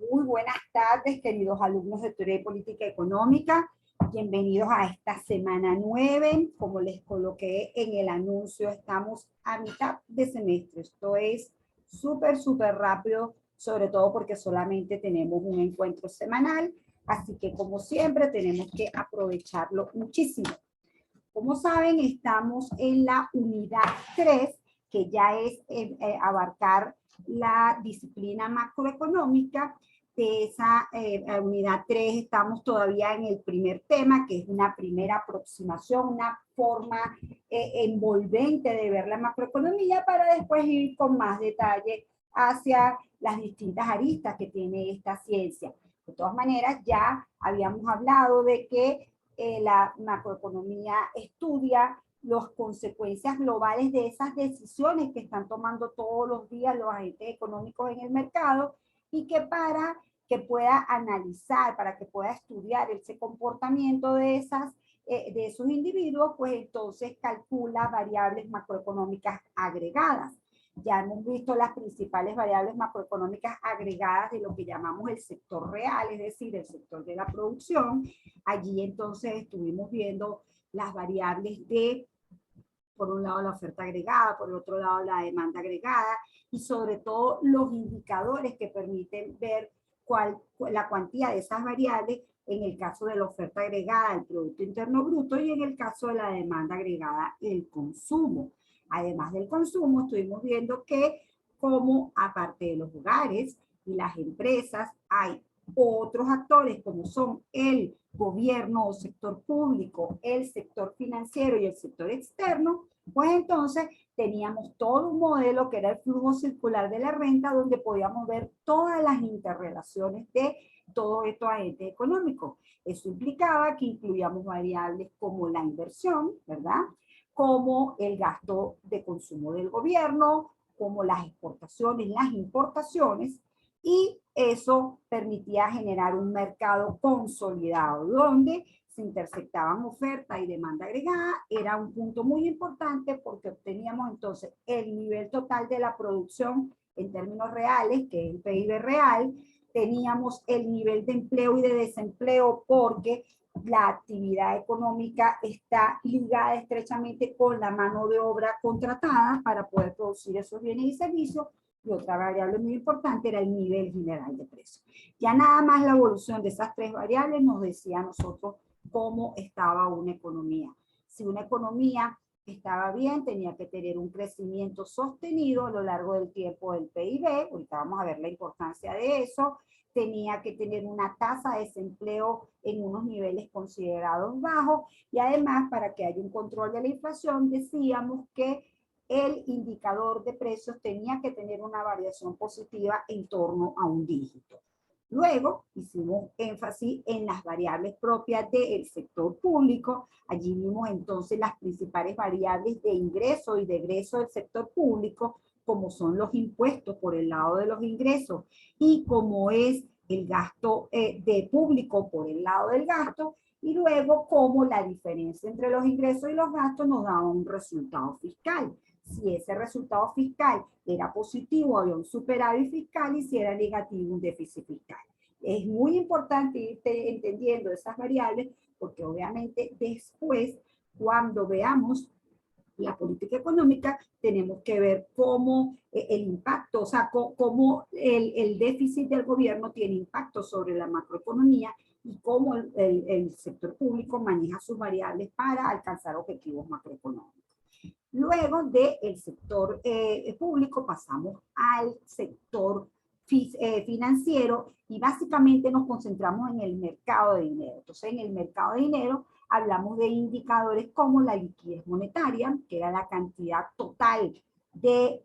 Muy buenas tardes, queridos alumnos de Teoría y Política Económica. Bienvenidos a esta semana 9. Como les coloqué en el anuncio, estamos a mitad de semestre. Esto es súper rápido, sobre todo porque solamente tenemos un encuentro semanal. Así que, como siempre, tenemos que aprovecharlo muchísimo. Como saben, estamos en la unidad 3, que ya es abarcar la disciplina macroeconómica. De esa unidad 3 estamos todavía en el primer tema, que es una primera aproximación, una forma envolvente de ver la macroeconomía, para después ir con más detalle hacia las distintas aristas que tiene esta ciencia. De todas maneras, ya habíamos hablado de que la macroeconomía estudia las consecuencias globales de esas decisiones que están tomando todos los días los agentes económicos en el mercado, y que para que pueda analizar, para que pueda estudiar ese comportamiento de esos individuos, pues entonces calcula variables macroeconómicas agregadas. Ya hemos visto las principales variables macroeconómicas agregadas de lo que llamamos el sector real, es decir, el sector de la producción. Allí entonces estuvimos viendo las variables de, por un lado, la oferta agregada, por el otro lado, la demanda agregada, y sobre todo los indicadores que permiten ver la cuantía de esas variables en el caso de la oferta agregada, el Producto Interno Bruto, y en el caso de la demanda agregada, el consumo. Además del consumo, estuvimos viendo que como aparte de los hogares y las empresas, hay otros actores como son el gobierno o sector público, el sector financiero y el sector externo. Pues entonces teníamos todo un modelo que era el flujo circular de la renta, donde podíamos ver todas las interrelaciones de todo estos agentes económicos. Eso implicaba que incluíamos variables como la inversión, ¿verdad?, como el gasto de consumo del gobierno, como las exportaciones, las importaciones, y eso permitía generar un mercado consolidado donde se intersectaban oferta y demanda agregada. Era un punto muy importante porque obteníamos entonces el nivel total de la producción en términos reales, que es el PIB real. Teníamos el nivel de empleo y de desempleo, porque la actividad económica está ligada estrechamente con la mano de obra contratada para poder producir esos bienes y servicios. Y otra variable muy importante era el nivel general de precios. Ya nada más la evolución de esas tres variables nos decía a nosotros cómo estaba una economía. Si una economía estaba bien, tenía que tener un crecimiento sostenido a lo largo del tiempo del PIB, ahorita vamos a ver la importancia de eso. Tenía que tener una tasa de desempleo en unos niveles considerados bajos, y además, para que haya un control de la inflación, decíamos que el indicador de precios tenía que tener una variación positiva en torno a un dígito. Luego hicimos énfasis en las variables propias del sector público. Allí vimos entonces las principales variables de ingreso y de egreso del sector público, como son los impuestos por el lado de los ingresos y como es el gasto de público por el lado del gasto, y luego cómo la diferencia entre los ingresos y los gastos nos daba un resultado fiscal. Si ese resultado fiscal era positivo, había un superávit fiscal, y si era negativo, un déficit fiscal. Es muy importante ir entendiendo esas variables, porque obviamente después, cuando veamos la política económica, tenemos que ver cómo el impacto, o sea, cómo el déficit del gobierno tiene impacto sobre la macroeconomía, y cómo el sector público maneja sus variables para alcanzar objetivos macroeconómicos. Luego del sector público pasamos al sector financiero, y básicamente nos concentramos en el mercado de dinero. Entonces, en el mercado de dinero hablamos de indicadores como la liquidez monetaria, que era la cantidad total de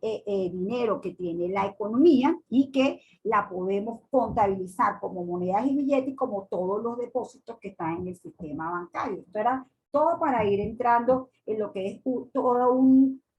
dinero que tiene la economía y que la podemos contabilizar como monedas y billetes, como todos los depósitos que están en el sistema bancario. Esto era todo para ir entrando en lo que es todo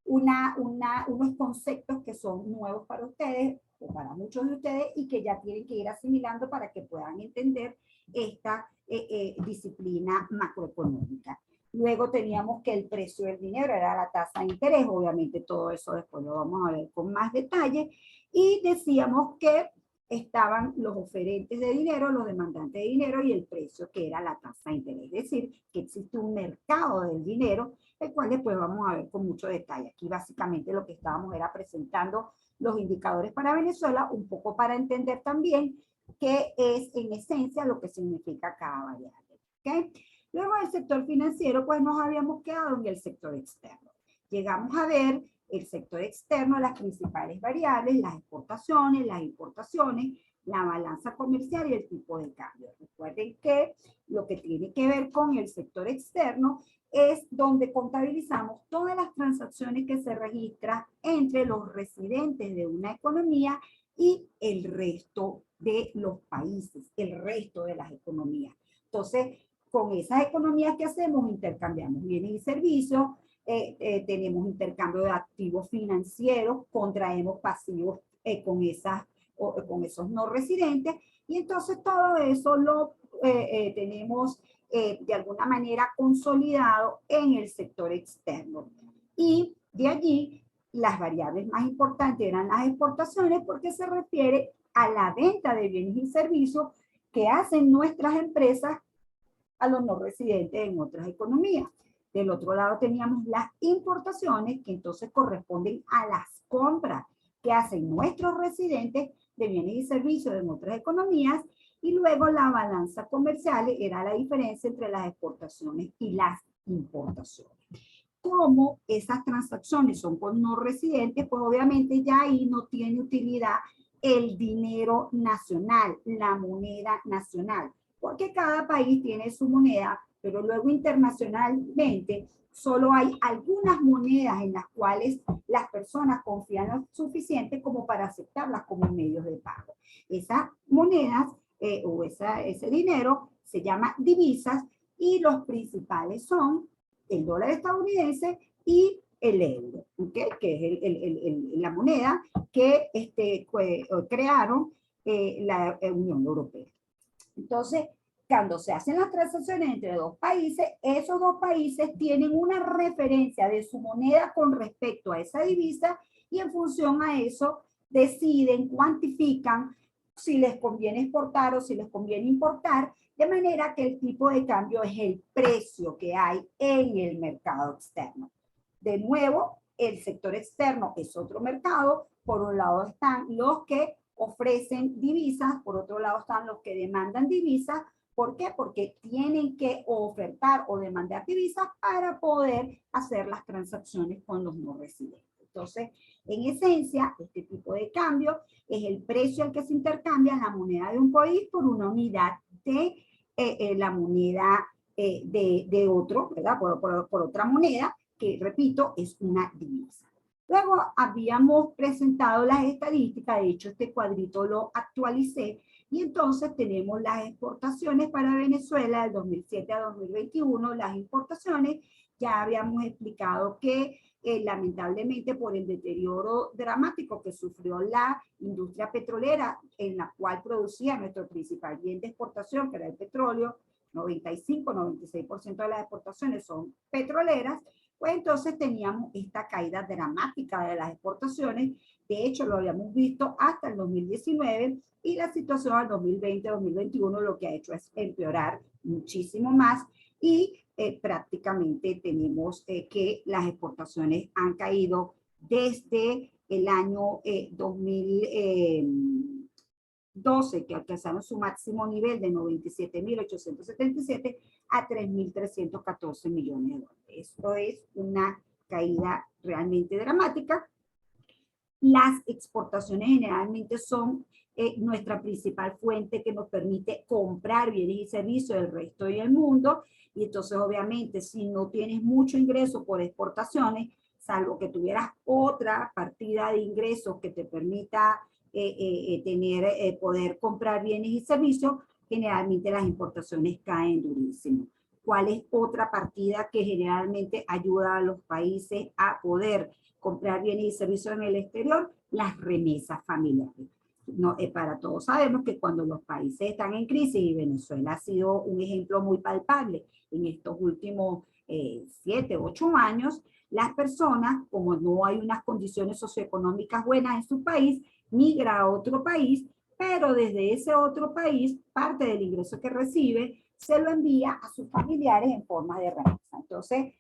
unos conceptos que son nuevos para ustedes o para muchos de ustedes, y que ya tienen que ir asimilando para que puedan entender esta disciplina macroeconómica. Luego teníamos que el precio del dinero era la tasa de interés. Obviamente todo eso después lo vamos a ver con más detalle. Y decíamos que estaban los oferentes de dinero, los demandantes de dinero y el precio, que era la tasa de interés. Es decir, que existe un mercado del dinero, el cual después vamos a ver con mucho detalle. Aquí básicamente lo que estábamos era presentando los indicadores para Venezuela, un poco para entender también qué es en esencia lo que significa cada variable. ¿Okay? Luego del sector financiero, pues nos habíamos quedado en el sector externo. Llegamos a ver el sector externo, las principales variables, las exportaciones, las importaciones, la balanza comercial y el tipo de cambio. Recuerden que lo que tiene que ver con el sector externo es donde contabilizamos todas las transacciones que se registran entre los residentes de una economía y el resto de los países, el resto de las economías. Entonces, con esas economías que hacemos, intercambiamos bienes y servicios, tenemos intercambio de activos financieros, contraemos pasivos con esos no residentes, y entonces todo eso lo tenemos de alguna manera consolidado en el sector externo. Y de allí, las variables más importantes eran las exportaciones, porque se refiere a la venta de bienes y servicios que hacen nuestras empresas a los no residentes en otras economías. Del otro lado teníamos las importaciones, que entonces corresponden a las compras que hacen nuestros residentes de bienes y servicios en otras economías, y luego la balanza comercial era la diferencia entre las exportaciones y las importaciones. Como esas transacciones son con no residentes, pues obviamente ya ahí no tiene utilidad el dinero nacional, la moneda nacional, porque cada país tiene su moneda, pero luego internacionalmente solo hay algunas monedas en las cuales las personas confían lo suficiente como para aceptarlas como medios de pago. Esas monedas ese dinero se llama divisas, y los principales son el dólar estadounidense y el euro, ¿okay? Que es la moneda que crearon la Unión Europea. Entonces, cuando se hacen las transacciones entre dos países, esos dos países tienen una referencia de su moneda con respecto a esa divisa, y en función a eso deciden, cuantifican si les conviene exportar o si les conviene importar, de manera que el tipo de cambio es el precio que hay en el mercado externo. De nuevo, el sector externo es otro mercado. Por un lado están los que ofrecen divisas, por otro lado están los que demandan divisas. ¿Por qué? Porque tienen que ofertar o demandar divisas para poder hacer las transacciones con los no residentes. Entonces, en esencia, este tipo de cambio es el precio al que se intercambia la moneda de un país por una unidad de la moneda de otro, ¿verdad? Por otra moneda, que repito, es una divisa. Luego habíamos presentado las estadísticas, de hecho este cuadrito lo actualicé, y entonces tenemos las exportaciones para Venezuela del 2007 a 2021, las importaciones, ya habíamos explicado que lamentablemente por el deterioro dramático que sufrió la industria petrolera, en la cual producía nuestro principal bien de exportación, que era el petróleo, 95-96% de las exportaciones son petroleras, pues entonces teníamos esta caída dramática de las exportaciones. De hecho, lo habíamos visto hasta el 2019, y la situación al 2020-2021 lo que ha hecho es empeorar muchísimo más, y prácticamente tenemos que las exportaciones han caído desde el año 2012, que alcanzaron su máximo nivel de 97.877 a 3.314 millones de dólares. Esto es una caída realmente dramática. Las exportaciones generalmente son nuestra principal fuente que nos permite comprar bienes y servicios del resto del mundo, y entonces obviamente si no tienes mucho ingreso por exportaciones, salvo que tuvieras otra partida de ingresos que te permita poder comprar bienes y servicios, generalmente las importaciones caen durísimo. ¿Cuál es otra partida que generalmente ayuda a los países a poder comprar bienes y servicios en el exterior? Las remesas familiares. No, para todos sabemos que cuando los países están en crisis, y Venezuela ha sido un ejemplo muy palpable en estos últimos 7, 8 años, las personas, como no hay unas condiciones socioeconómicas buenas en su país, migran a otro país pero desde ese otro país, parte del ingreso que recibe se lo envía a sus familiares en forma de remesa. Entonces,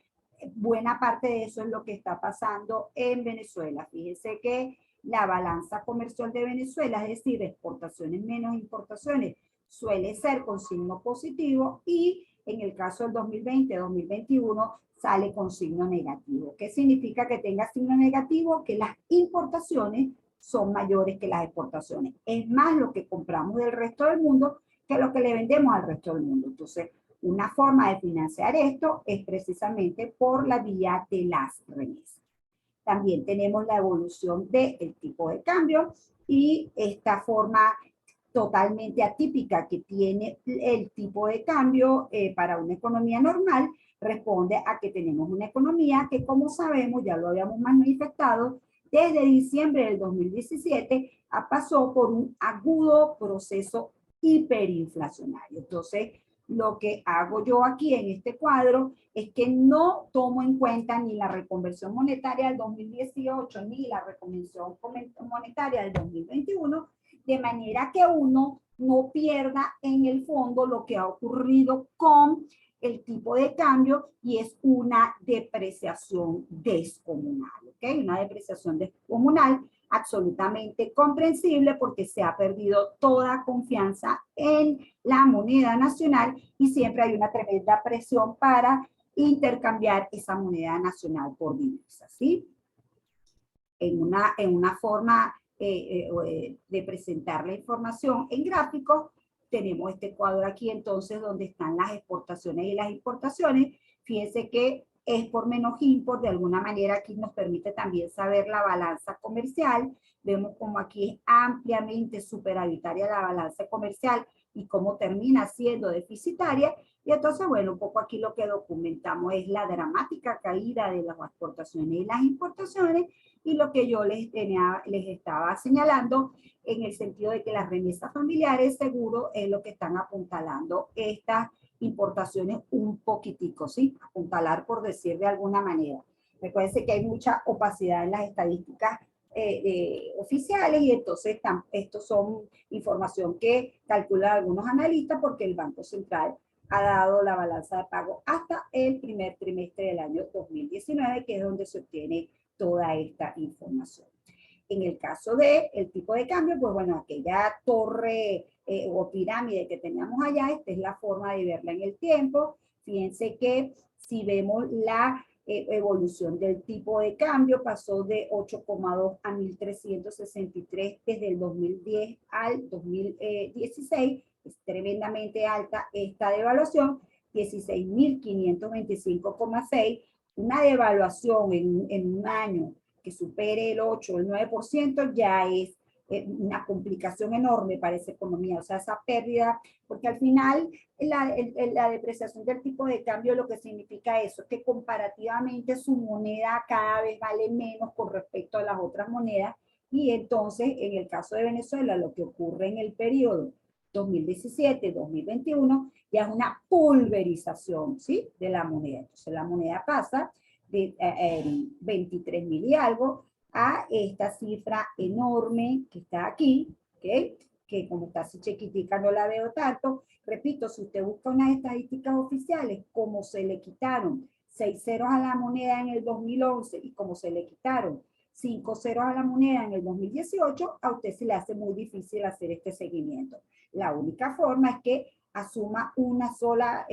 buena parte de eso es lo que está pasando en Venezuela. Fíjense que la balanza comercial de Venezuela, es decir, exportaciones menos importaciones, suele ser con signo positivo y en el caso del 2020-2021 sale con signo negativo. ¿Qué significa que tenga signo negativo? Que las importaciones son mayores que las exportaciones. Es más lo que compramos del resto del mundo que lo que le vendemos al resto del mundo. Entonces, una forma de financiar esto es precisamente por la vía de las remesas. También tenemos la evolución del tipo de cambio y esta forma totalmente atípica que tiene el tipo de cambio para una economía normal responde a que tenemos una economía que, como sabemos, ya lo habíamos manifestado, desde diciembre del 2017 pasó por un agudo proceso hiperinflacionario. Entonces, lo que hago yo aquí en este cuadro es que no tomo en cuenta ni la reconversión monetaria del 2018 ni la reconversión monetaria del 2021, de manera que uno no pierda en el fondo lo que ha ocurrido con el tipo de cambio y es una depreciación descomunal, ¿ok? Una depreciación descomunal absolutamente comprensible porque se ha perdido toda confianza en la moneda nacional y siempre hay una tremenda presión para intercambiar esa moneda nacional por divisas, ¿sí? En una forma de presentar la información en gráficos, tenemos este cuadro aquí entonces donde están las exportaciones y las importaciones. Fíjense que es por menos import, de alguna manera aquí nos permite también saber la balanza comercial. Vemos como aquí es ampliamente superavitaria la balanza comercial y cómo termina siendo deficitaria. Y entonces, bueno, un poco aquí lo que documentamos es la dramática caída de las exportaciones y las importaciones y lo que yo les estaba señalando en el sentido de que las remesas familiares seguro es lo que están apuntalando estas importaciones un poquitico, ¿sí? Apuntalar por decir de alguna manera. Recuerden que hay mucha opacidad en las estadísticas oficiales y entonces estos son información que calculan algunos analistas porque el Banco Central ha dado la balanza de pago hasta el primer trimestre del año 2019, que es donde se obtiene toda esta información. En el caso del tipo de cambio, pues bueno, aquella torre o pirámide que teníamos allá, esta es la forma de verla en el tiempo. Fíjense que si vemos la evolución del tipo de cambio, pasó de 8,2 a 1.363 desde el 2010 al 2016, es tremendamente alta esta devaluación, 16.525,6, una devaluación en un año que supere el 8 o el 9% ya es una complicación enorme para esa economía, o sea, esa pérdida, porque al final la depreciación del tipo de cambio lo que significa eso, es que comparativamente su moneda cada vez vale menos con respecto a las otras monedas, y entonces en el caso de Venezuela lo que ocurre en el periodo 2017-2021 ya es una pulverización, ¿sí? De la moneda. Entonces la moneda pasa de 23.000 y algo a esta cifra enorme que está aquí, ¿ok? Que como está así chiquitica no la veo tanto. Repito, si usted busca unas estadísticas oficiales, como se le quitaron 6 ceros a la moneda en el 2011 y como se le quitaron 5 ceros a la moneda en el 2018, a usted se le hace muy difícil hacer este seguimiento. La única forma es que asuma una sola,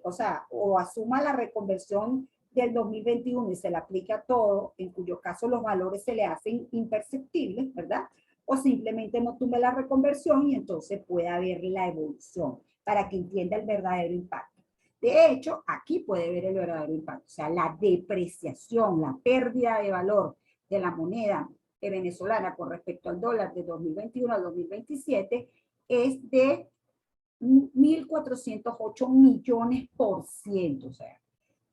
o sea, o asuma la reconversión del 2021 y se le aplica todo, en cuyo caso los valores se le hacen imperceptibles, ¿verdad? O simplemente no tumbe la reconversión y entonces puede haber la evolución para que entienda el verdadero impacto. De hecho, aquí puede ver el verdadero impacto, o sea, la depreciación, la pérdida de valor de la moneda venezolana con respecto al dólar de 2021 al 2027 es de 1.408 millones%, o sea,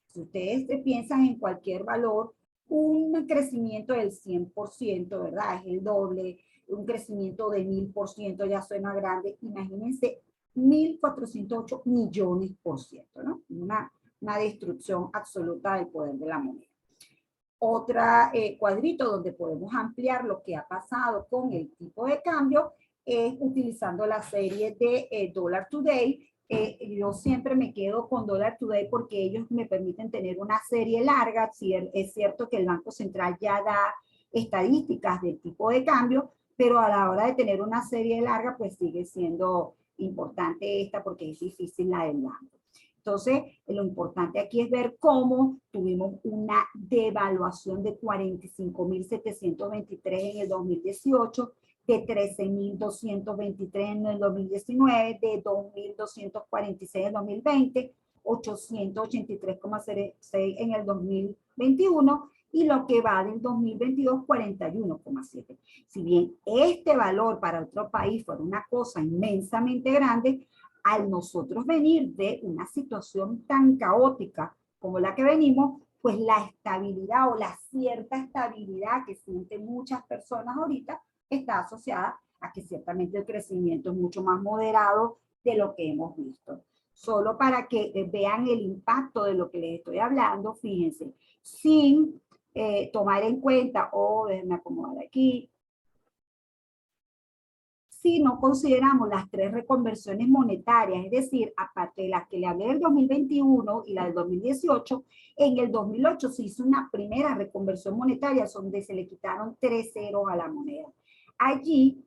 si ustedes piensan en cualquier valor, un crecimiento del 100%, ¿verdad? Es el doble, un crecimiento de 1.000% ya suena grande. Imagínense 1.408 millones%, ¿no? Una destrucción absoluta del poder de la moneda. Otra cuadrito donde podemos ampliar lo que ha pasado con el tipo de cambio es utilizando la serie de Dollar Today. Yo siempre me quedo con Dollar Today porque ellos me permiten tener una serie larga. Si es cierto que el Banco Central ya da estadísticas del tipo de cambio, pero a la hora de tener una serie larga, pues sigue siendo importante esta porque es difícil la del banco. Entonces, lo importante aquí es ver cómo tuvimos una devaluación de 45.723 en el 2018, de 13.223 en el 2019, de 2.246 en el 2020, 883,6 en el 2021 y lo que va del 2022, 41,7. Si bien este valor para otro país fue una cosa inmensamente grande, al nosotros venir de una situación tan caótica como la que venimos, pues la estabilidad o la cierta estabilidad que sienten muchas personas ahorita está asociada a que ciertamente el crecimiento es mucho más moderado de lo que hemos visto. Solo para que vean el impacto de lo que les estoy hablando, fíjense, sin tomar en cuenta, déjenme acomodar aquí, si no consideramos las tres reconversiones monetarias, es decir, aparte de las que le hablé del 2021 y la del 2018, en el 2008 se hizo una primera reconversión monetaria donde se le quitaron 3 ceros a la moneda. Allí,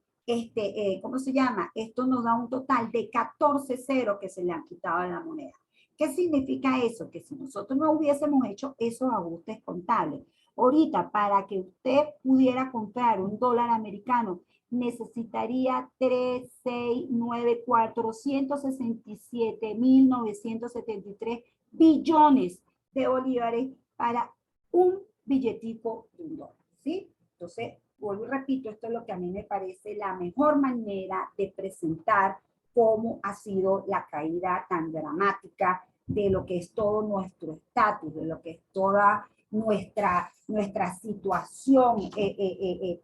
¿cómo se llama? Esto nos da un total de 14 ceros que se le han quitado a la moneda. ¿Qué significa eso? Que si nosotros no hubiésemos hecho esos ajustes contables, ahorita para que usted pudiera comprar un dólar americano, necesitaría 467.973 billones de bolívares para un billetico de un dólar, ¿sí? Entonces, vuelvo y repito, esto es lo que a mí me parece la mejor manera de presentar cómo ha sido la caída tan dramática de lo que es todo nuestro estatus, de lo que es toda nuestra situación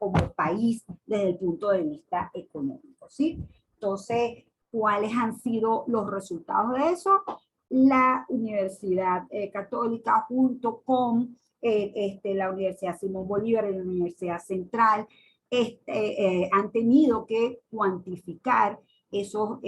como país desde el punto de vista económico, ¿sí? Entonces, ¿cuáles han sido los resultados de eso? La Universidad Católica junto con la Universidad Simón Bolívar y la Universidad Central han tenido que cuantificar esos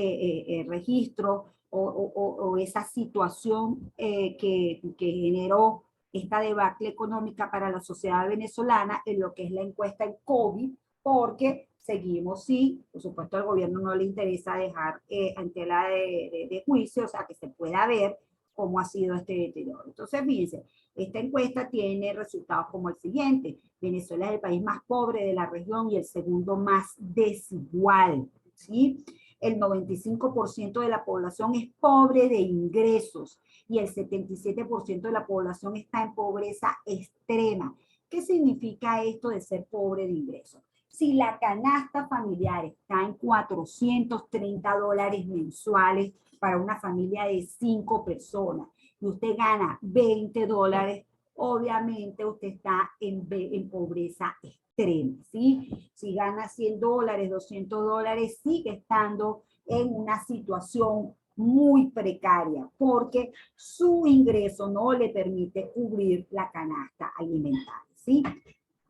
registros o esa situación que generó esta debacle económica para la sociedad venezolana en lo que es la encuesta en COVID, porque seguimos, sí, por supuesto al gobierno no le interesa dejar en tela de juicio, o sea, que se pueda ver cómo ha sido este deterioro. Entonces, fíjense, esta encuesta tiene resultados como el siguiente: Venezuela es el país más pobre de la región y el segundo más desigual, ¿sí? El 95% de la población es pobre de ingresos y el 77% de la población está en pobreza extrema. ¿Qué significa esto de ser pobre de ingresos? Si la canasta familiar está en $430 mensuales para una familia de 5 personas y usted gana $20, obviamente usted está en pobreza extrema, ¿sí? Si gana $100, $200, sigue estando en una situación muy precaria porque su ingreso no le permite cubrir la canasta alimentaria, ¿sí?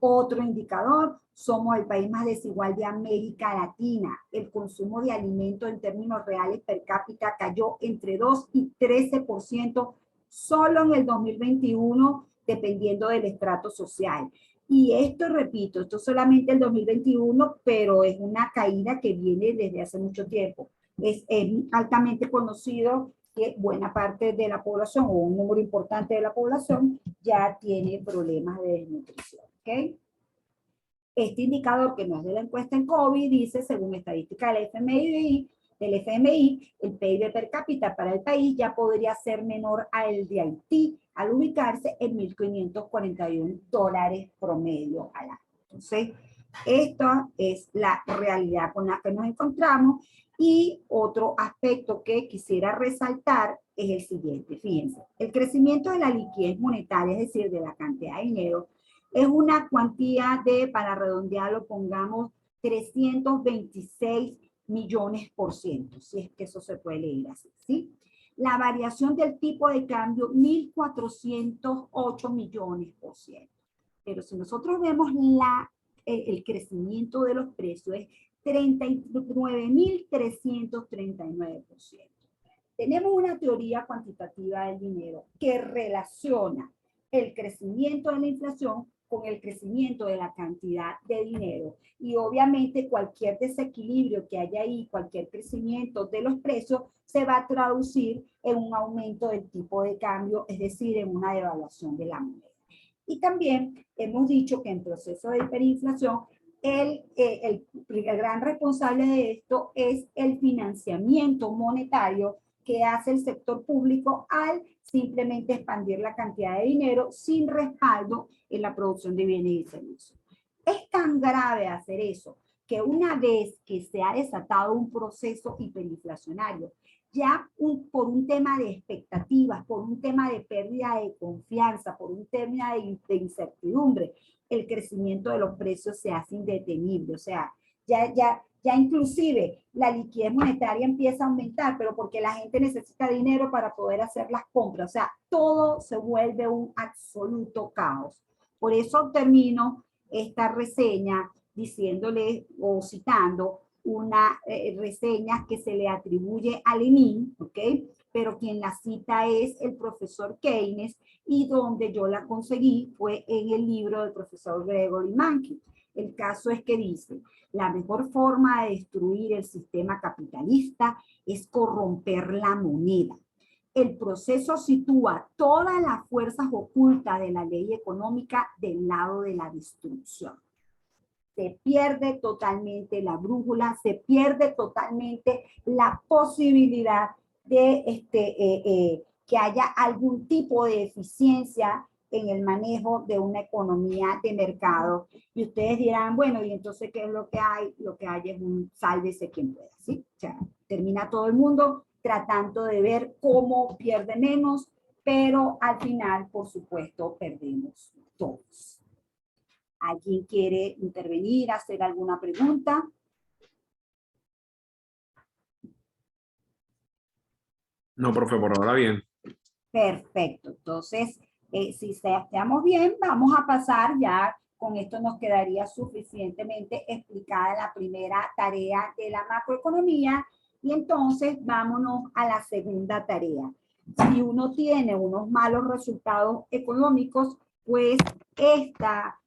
Otro indicador, somos el país más desigual de América Latina. El consumo de alimentos en términos reales per cápita cayó entre 2 y 13% solo en el 2021, dependiendo del estrato social. Y esto, repito, esto solamente el 2021, pero es una caída que viene desde hace mucho tiempo. Es altamente conocido que buena parte de la población o un número importante de la población ya tiene problemas de desnutrición. ¿Okay? Este indicador, que no es de la encuesta en COVID, dice, según estadística del FMI, el PIB per cápita para el país ya podría ser menor al de Haití al ubicarse en $1.541 promedio al año. Entonces, esta es la realidad con la que nos encontramos. Y otro aspecto que quisiera resaltar es el siguiente. Fíjense, el crecimiento de la liquidez monetaria, es decir, de la cantidad de dinero, es una cuantía de, para redondearlo, pongamos 326 millones por ciento, si es que eso se puede leer así, ¿sí? La variación del tipo de cambio, 1.408 millones por ciento. Pero si nosotros vemos el crecimiento de los precios, es 39.339%. Tenemos una teoría cuantitativa del dinero que relaciona el crecimiento de la inflación con el crecimiento de la cantidad de dinero. Y obviamente cualquier desequilibrio que haya ahí, cualquier crecimiento de los precios, se va a traducir en un aumento del tipo de cambio, es decir, en una devaluación de la moneda. Y también hemos dicho que en proceso de hiperinflación, el gran responsable de esto es el financiamiento monetario que hace el sector público al simplemente expandir la cantidad de dinero sin respaldo en la producción de bienes y servicios. Es tan grave hacer eso que una vez que se ha desatado un proceso hiperinflacionario, ya por un tema de expectativas, por un tema de pérdida de confianza, por un tema de incertidumbre, el crecimiento de los precios se hace indetenible. O sea, ya inclusive la liquidez monetaria empieza a aumentar, pero porque la gente necesita dinero para poder hacer las compras. O sea, todo se vuelve un absoluto caos. Por eso termino esta reseña diciéndole o citando una reseña que se le atribuye a Lenin, ¿ok? Pero quien la cita es el profesor Keynes, y donde yo la conseguí fue en el libro del profesor Gregory Mankiw. El caso es que dice, la mejor forma de destruir el sistema capitalista es corromper la moneda. El proceso sitúa todas las fuerzas ocultas de la ley económica del lado de la destrucción. Se pierde totalmente la brújula, se pierde totalmente la posibilidad de que haya algún tipo de eficiencia en el manejo de una economía de mercado. Y ustedes dirán, bueno, ¿y entonces qué es lo que hay? Lo que hay es un sálvese quien pueda, ¿sí? O sea, termina todo el mundo tratando de ver cómo pierde menos, pero al final, por supuesto, perdemos todos. ¿Alguien quiere intervenir, hacer alguna pregunta? No, profe, por ahora bien. Perfecto. Entonces, si estamos bien, vamos a pasar ya. Con esto nos quedaría suficientemente explicada la primera tarea de la macroeconomía. Y entonces vámonos a la segunda tarea. Si uno tiene unos malos resultados económicos, pues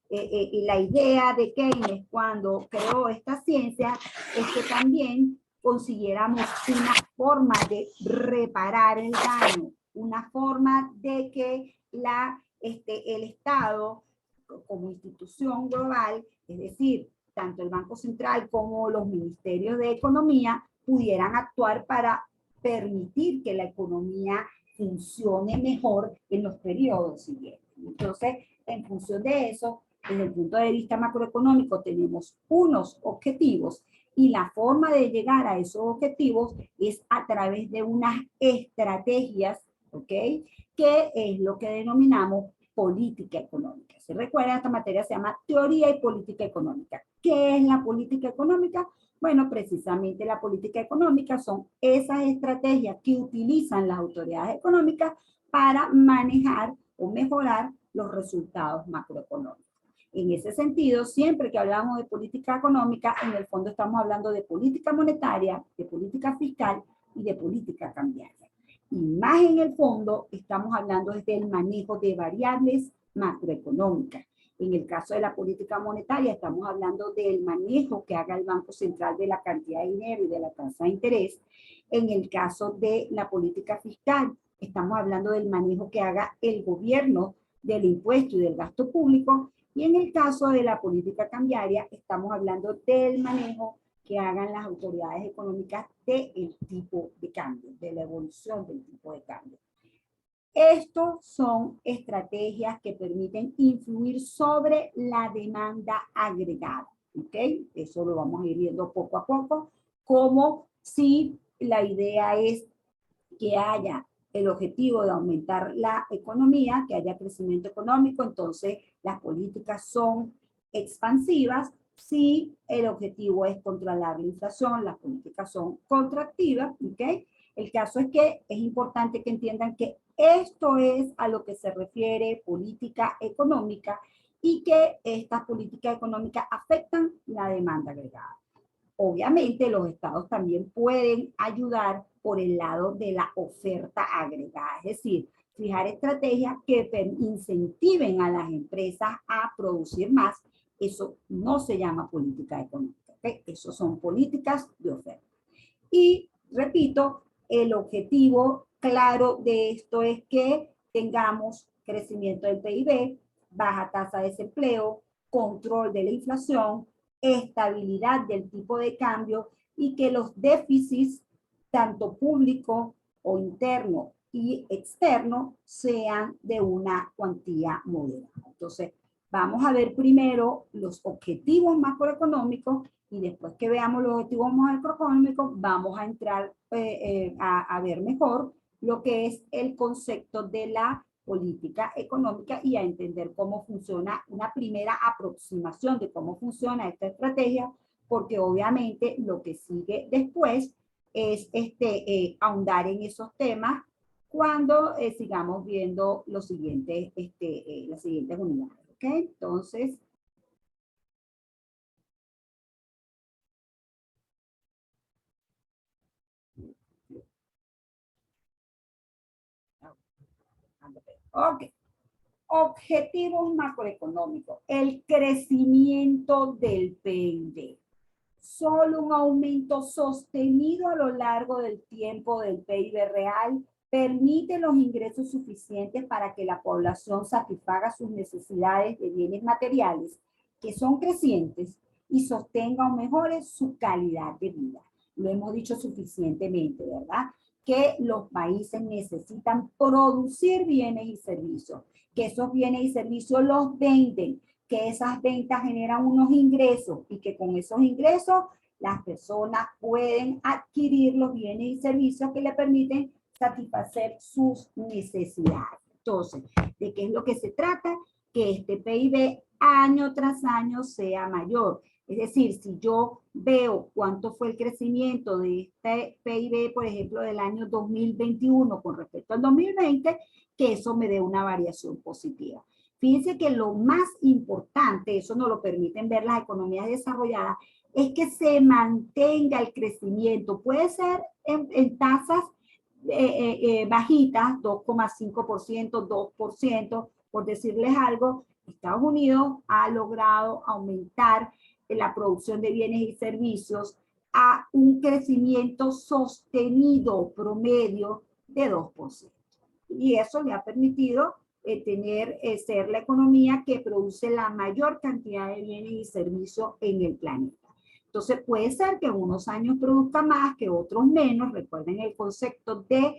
la idea de Keynes cuando creó esta ciencia es que también consiguiéramos una forma de reparar el daño, una forma de que el Estado como institución global, es decir, tanto el Banco Central como los ministerios de Economía, pudieran actuar para permitir que la economía funcione mejor en los periodos siguientes. Entonces, en función de eso, desde el punto de vista macroeconómico, tenemos unos objetivos y la forma de llegar a esos objetivos es a través de unas estrategias, ¿ok? Que es lo que denominamos política económica. Si recuerdan, esta materia se llama teoría y política económica. ¿Qué es la política económica? Bueno, precisamente la política económica son esas estrategias que utilizan las autoridades económicas para manejar o mejorar los resultados macroeconómicos. En ese sentido, siempre que hablamos de política económica, en el fondo estamos hablando de política monetaria, de política fiscal y de política cambiaria. Y más en el fondo, estamos hablando del manejo de variables macroeconómicas. En el caso de la política monetaria, estamos hablando del manejo que haga el Banco Central de la cantidad de dinero y de la tasa de interés. En el caso de la política fiscal, estamos hablando del manejo que haga el gobierno del impuesto y del gasto público. Y en el caso de la política cambiaria, estamos hablando del manejo que hagan las autoridades económicas del tipo de cambio, de la evolución del tipo de cambio. Estos son estrategias que permiten influir sobre la demanda agregada, ¿ok? Eso lo vamos a ir viendo poco a poco, como si la idea es que haya el objetivo de aumentar la economía, que haya crecimiento económico, entonces las políticas son expansivas. Si el objetivo es controlar la inflación, las políticas son contractivas, ¿ok? El caso es que es importante que entiendan que esto es a lo que se refiere política económica y que estas políticas económicas afectan la demanda agregada. Obviamente los estados también pueden ayudar por el lado de la oferta agregada, es decir, fijar estrategias que incentiven a las empresas a producir más. Eso no se llama política económica, ¿okay? Eso son políticas de oferta. Y repito, el objetivo claro de esto es que tengamos crecimiento del PIB, baja tasa de desempleo, control de la inflación, estabilidad del tipo de cambio y que los déficits, tanto público o interno y externo, sean de una cuantía moderada. Entonces, vamos a ver primero los objetivos macroeconómicos y después que veamos los objetivos macroeconómicos, vamos a entrar a ver mejor lo que es el concepto de la política económica y a entender cómo funciona una primera aproximación de cómo funciona esta estrategia, porque obviamente lo que sigue después es ahondar en esos temas cuando sigamos viendo los siguientes, las siguientes unidades. ¿Ok? Entonces, ok. Objetivos macroeconómicos. El crecimiento del PIB. Solo un aumento sostenido a lo largo del tiempo del PIB real permite los ingresos suficientes para que la población satisfaga sus necesidades de bienes materiales que son crecientes y sostenga o mejore su calidad de vida. Lo hemos dicho suficientemente, ¿verdad? Que los países necesitan producir bienes y servicios, que esos bienes y servicios los venden, que esas ventas generan unos ingresos y que con esos ingresos las personas pueden adquirir los bienes y servicios que le permiten satisfacer sus necesidades. Entonces, ¿de qué es lo que se trata? Que este PIB año tras año sea mayor. Es decir, si yo veo cuánto fue el crecimiento de este PIB, por ejemplo, del año 2021 con respecto al 2020, que eso me dé una variación positiva. Fíjense que lo más importante, eso nos lo permiten ver las economías desarrolladas, es que se mantenga el crecimiento. Puede ser en tasas bajitas, 2,5%, 2%, por decirles algo. Estados Unidos ha logrado aumentar la producción de bienes y servicios a un crecimiento sostenido promedio de 2%. Y eso le ha permitido ser la economía que produce la mayor cantidad de bienes y servicios en el planeta. Entonces puede ser que en unos años produzca más, que otros menos, recuerden el concepto de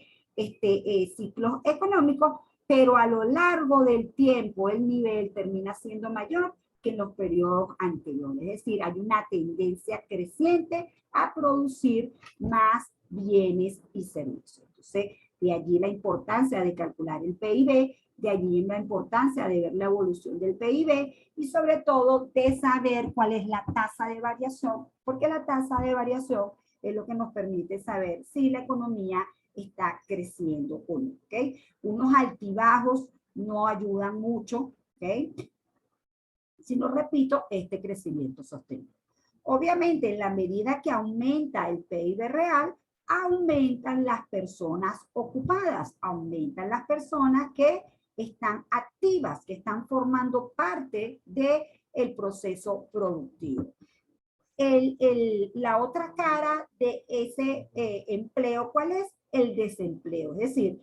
ciclos económicos, pero a lo largo del tiempo el nivel termina siendo mayor que en los periodos anteriores. Es decir, hay una tendencia creciente a producir más bienes y servicios. Entonces, de allí la importancia de calcular el PIB, de allí la importancia de ver la evolución del PIB y sobre todo de saber cuál es la tasa de variación, porque la tasa de variación es lo que nos permite saber si la economía está creciendo o no. ¿Okay? Unos altibajos no ayudan mucho, ¿okay? Sino, repito, este crecimiento sostenido. Obviamente, en la medida que aumenta el PIB real, aumentan las personas ocupadas, aumentan las personas que están activas, que están formando parte del proceso productivo. La otra cara de ese empleo, ¿cuál es? El desempleo. Es decir,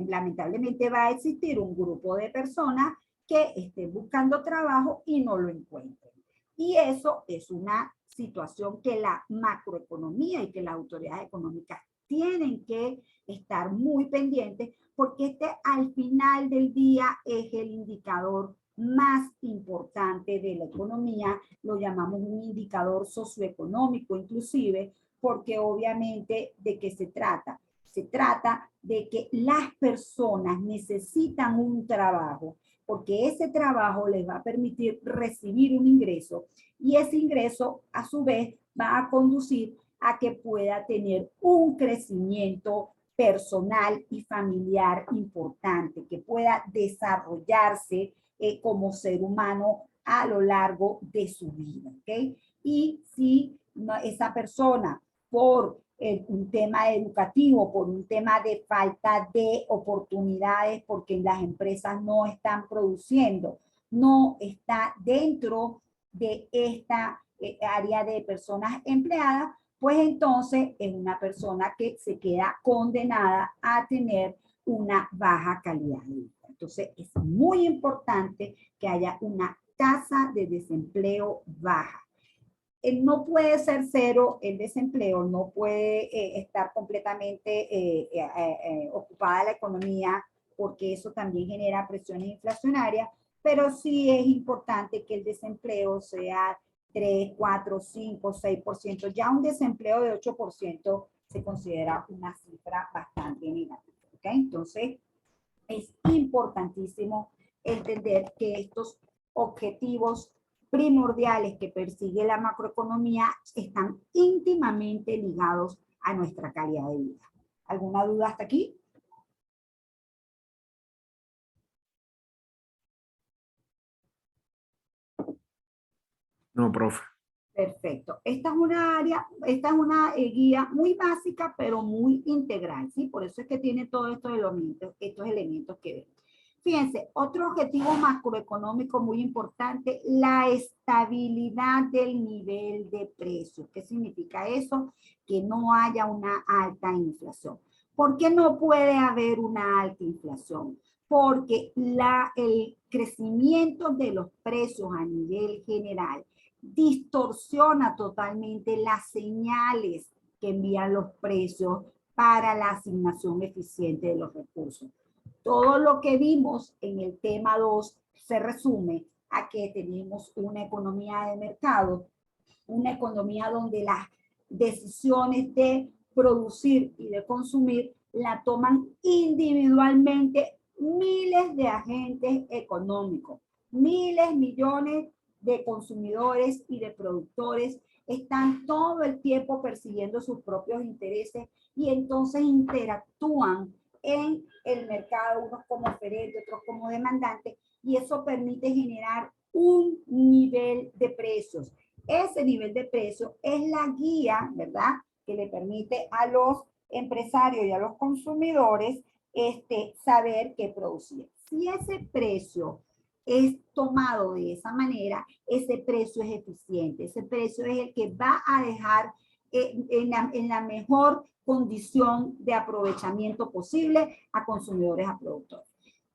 lamentablemente va a existir un grupo de personas que estén buscando trabajo y no lo encuentren. Y eso es una situación que la macroeconomía y que las autoridades económicas tienen que estar muy pendientes porque este al final del día es el indicador más importante de la economía, lo llamamos un indicador socioeconómico inclusive, porque obviamente ¿de qué se trata? Se trata de que las personas necesitan un trabajo, porque ese trabajo les va a permitir recibir un ingreso y ese ingreso a su vez va a conducir a que pueda tener un crecimiento personal y familiar importante, que pueda desarrollarse como ser humano a lo largo de su vida. ¿Okay? Y si esa persona por un tema educativo, por un tema de falta de oportunidades, porque las empresas no están produciendo, no está dentro de esta área de personas empleadas, pues entonces es una persona que se queda condenada a tener una baja calidad de vida. Entonces es muy importante que haya una tasa de desempleo baja. No puede ser cero el desempleo, no puede estar completamente ocupada la economía, porque eso también genera presiones inflacionarias, pero sí es importante que el desempleo sea 3, 4, 5, 6%. Ya un desempleo de 8% se considera una cifra bastante negativa. ¿Okay? Entonces, es importantísimo entender que estos objetivos primordiales que persigue la macroeconomía están íntimamente ligados a nuestra calidad de vida. ¿Alguna duda hasta aquí? No, profe. Perfecto. Esta es una guía muy básica, pero muy integral, ¿sí? Por eso es que tiene todos estos elementos que ven. Fíjense, otro objetivo macroeconómico muy importante, la estabilidad del nivel de precios. ¿Qué significa eso? Que no haya una alta inflación. ¿Por qué no puede haber una alta inflación? Porque el crecimiento de los precios a nivel general distorsiona totalmente las señales que envían los precios para la asignación eficiente de los recursos. Todo lo que vimos en el tema 2 se resume a que tenemos una economía de mercado, una economía donde las decisiones de producir y de consumir la toman individualmente miles de agentes económicos, miles, millones de consumidores y de productores están todo el tiempo persiguiendo sus propios intereses y entonces interactúan en el mercado, unos como oferentes, otros como demandantes, y eso permite generar un nivel de precios. Ese nivel de precio es la guía, ¿verdad?, que le permite a los empresarios y a los consumidores saber qué producir. Si ese precio es tomado de esa manera, ese precio es eficiente, ese precio es el que va a dejar en la mejor condición de aprovechamiento posible a consumidores, a productores.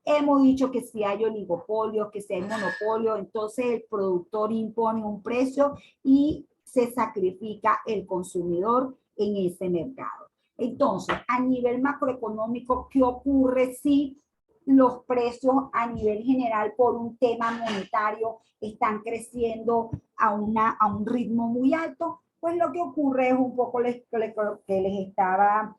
Hemos dicho que si hay oligopolios, que si hay monopolio, entonces el productor impone un precio y se sacrifica el consumidor en ese mercado. Entonces, a nivel macroeconómico, ¿qué ocurre si los precios a nivel general por un tema monetario están creciendo a un ritmo muy alto? Pues lo que ocurre es un poco lo que les estaba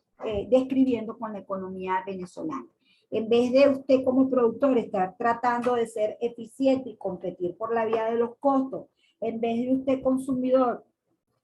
describiendo con la economía venezolana. En vez de usted como productor estar tratando de ser eficiente y competir por la vía de los costos, en vez de usted consumidor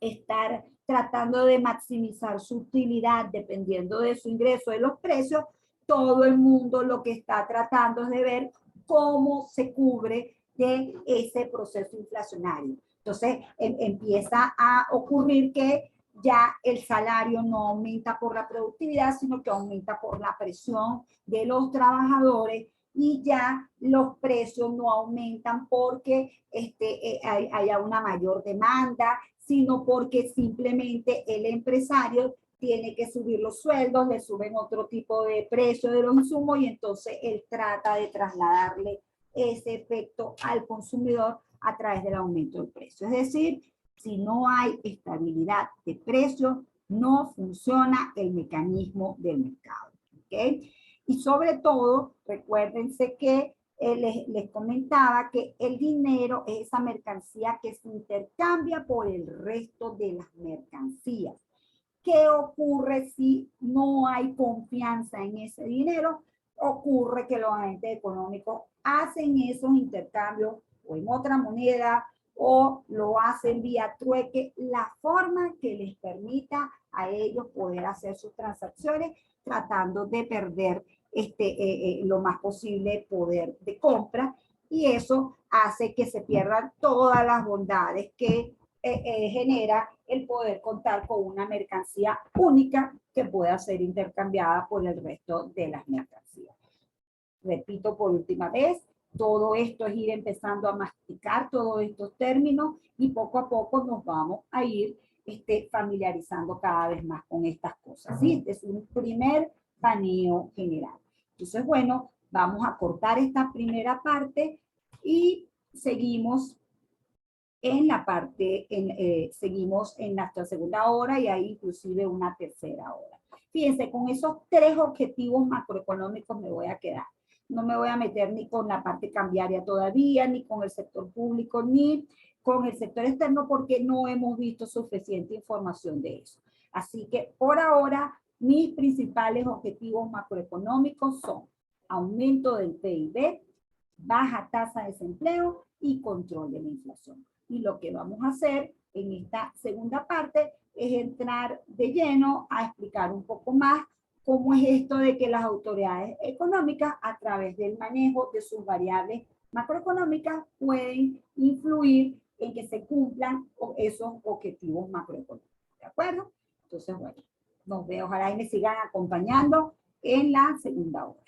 estar tratando de maximizar su utilidad dependiendo de su ingreso de los precios, todo el mundo lo que está tratando es de ver cómo se cubre de ese proceso inflacionario. Entonces empieza a ocurrir que ya el salario no aumenta por la productividad, sino que aumenta por la presión de los trabajadores y ya los precios no aumentan porque haya una mayor demanda, sino porque simplemente el empresario tiene que subir los sueldos, le suben otro tipo de precio de los insumos y entonces él trata de trasladarle ese efecto al consumidor a través del aumento del precio. Es decir, si no hay estabilidad de precios, no funciona el mecanismo del mercado. ¿Okay? Y sobre todo, recuérdense que les comentaba que el dinero es esa mercancía que se intercambia por el resto de las mercancías. ¿Qué ocurre si no hay confianza en ese dinero? Ocurre que los agentes económicos hacen esos intercambios o en otra moneda o lo hacen vía trueque, la forma que les permita a ellos poder hacer sus transacciones tratando de perder lo más posible poder de compra y eso hace que se pierdan todas las bondades que genera el poder contar con una mercancía única que pueda ser intercambiada por el resto de las mercancías. Repito por última vez, todo esto es ir empezando a masticar todos estos términos y poco a poco nos vamos a ir familiarizando cada vez más con estas cosas. ¿Sí? Este es un primer paneo general. Entonces, bueno, vamos a cortar esta primera parte y seguimos en la parte, seguimos en nuestra segunda hora y ahí inclusive una tercera hora. Fíjense, con esos 3 objetivos macroeconómicos me voy a quedar. No me voy a meter ni con la parte cambiaria todavía, ni con el sector público, ni con el sector externo, porque no hemos visto suficiente información de eso. Así que por ahora, mis principales objetivos macroeconómicos son aumento del PIB, baja tasa de desempleo y control de la inflación. Y lo que vamos a hacer en esta segunda parte es entrar de lleno a explicar un poco más cómo es esto de que las autoridades económicas, a través del manejo de sus variables macroeconómicas, pueden influir en que se cumplan esos objetivos macroeconómicos. ¿De acuerdo? Entonces, bueno, nos veo. Ojalá y me sigan acompañando en la segunda hora.